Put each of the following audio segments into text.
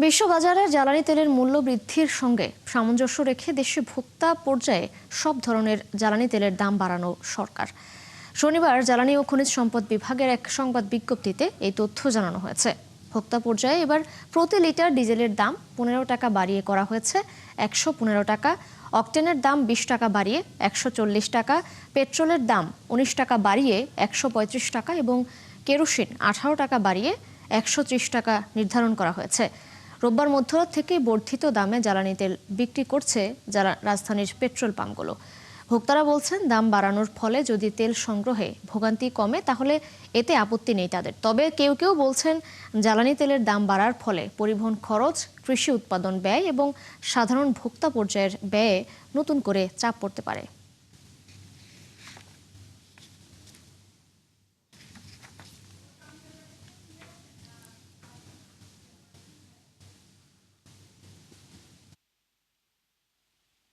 বিশ্ববাজারের জ্বালানি তেলের মূল্য বৃদ্ধির সঙ্গে সামঞ্জস্য রেখে দেশে ভোক্তা পর্যায়ে সব ধরনের জ্বালানি তেলের দাম বাড়ানো সরকার। শনিবার জ্বালানি ও খনিজ সম্পদ বিভাগের এক সংবাদ বিজ্ঞপ্তিতে এই তথ্য জানানো হয়েছে। ভোক্তা পর্যায়ে এবার প্রতি লিটার ডিজেলের দাম 15 টাকা বাড়িয়ে করা হয়েছে 115 টাকা, অকটেনের দাম 20 টাকা বাড়িয়ে 140 টাকা, পেট্রোলের দাম 19 টাকা বাড়িয়ে 135 টাকা এবং কেরোসিন 18 টাকা বাড়িয়ে 130 টাকা নির্ধারণ করা হয়েছে। রোববার মধ্যরাত থেকে বর্ধিত দামে জ্বালানি তেল বিক্রি করছে রাজধানীর পেট্রোল পাম্পগুলো। ভোক্তারা বলছেন, দাম বাড়ানোর ফলে যদি তেল সংগ্রহে ভোগান্তি কমে তাহলে এতে আপত্তি নেই তাদের। তবে কেউ কেউ বলছেন, জ্বালানি তেলের দাম বাড়ার ফলে পরিবহন খরচ, কৃষি উৎপাদন ব্যয় এবং সাধারণ ভোক্তা পর্যায়ের ব্যয়ে নতুন করে চাপ পড়তে পারে।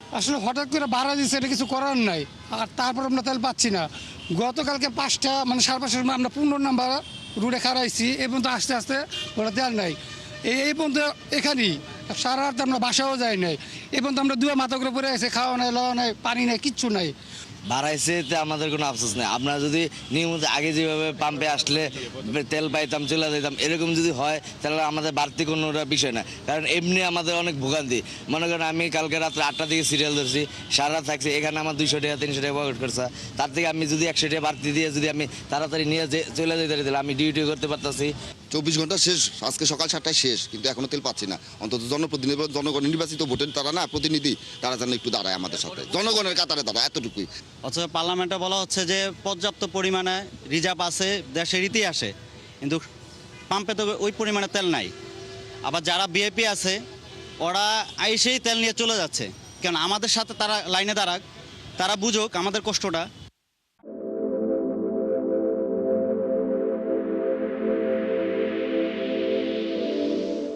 আসলে হঠাৎ করে বাড়া দিচ্ছে, এটা কিছু করার নাই। আর তারপর আমরা তেল পাচ্ছি না। গতকালকে 5টা মানে 5:30 সময় আমরা 15 নাম্বার রুটে খারাইছি, এই পর্যন্ত আস্তে আস্তে ওরা তেল নাই। এই পর্যন্ত এখানেই সারা রাত আমরা বাসাও যাই নাই। এই পর্যন্ত আমরা দুয়া মাথা করে পড়ে আছে, খাওয়া নাই, লওয়া নাই, পানি নাই, কিচ্ছু নাই। বাড়াইছে এতে আমাদের কোনো আফসোস নেই। আমরা যদি নিয়মিত আগে যেভাবে পাম্পে আসলে তেল পাইতাম, চলে যেতাম, এরকম যদি হয় তাহলে আমাদের বাড়তি কোনো বিষয় না। কারণ এমনি আমাদের অনেক ভোগান্তি। মনে করেন আমি কালকে রাত্রে 8টা থেকে সিরিয়াল ধরছি, সারা রাত থাকছি, এখানে আমার 200 টাকা 300 টাকা পকেট করছে। তার থেকে আমি যদি 100 টাকা বাড়তি দিয়ে যদি আমি তাড়াতাড়ি নিয়ে চলে যেতে দিলে আমি ডিউটি করতে পারতাছি। 24 ঘন্টা শেষ, আজকে সকাল 7টায় শেষ, কিন্তু এখনো তেল পাচ্ছি না। অন্তত জনপ্রতিনিধি, জনগণ নির্বাচিত ভোটের তারা না প্রতিনিধি, তারা যেন একটু দাঁড়ায় আমাদের সাথে, জনগণের কাতারে দাঁড়ায়, এতটুকুই। অথচ পার্লামেন্টে বলা হচ্ছে যে পর্যাপ্ত পরিমাণে রিজার্ভ আছে দেশের ইতিহাসে, কিন্তু পাম্পে তো ওই পরিমাণে তেল নাই। আবার যারা বিএপি আছে ওরা আইসেই তেল নিয়ে চলে যাচ্ছে। কারণ আমাদের সাথে তারা লাইনে দাঁড়াক, তারা বুঝুক আমাদের কষ্টটা।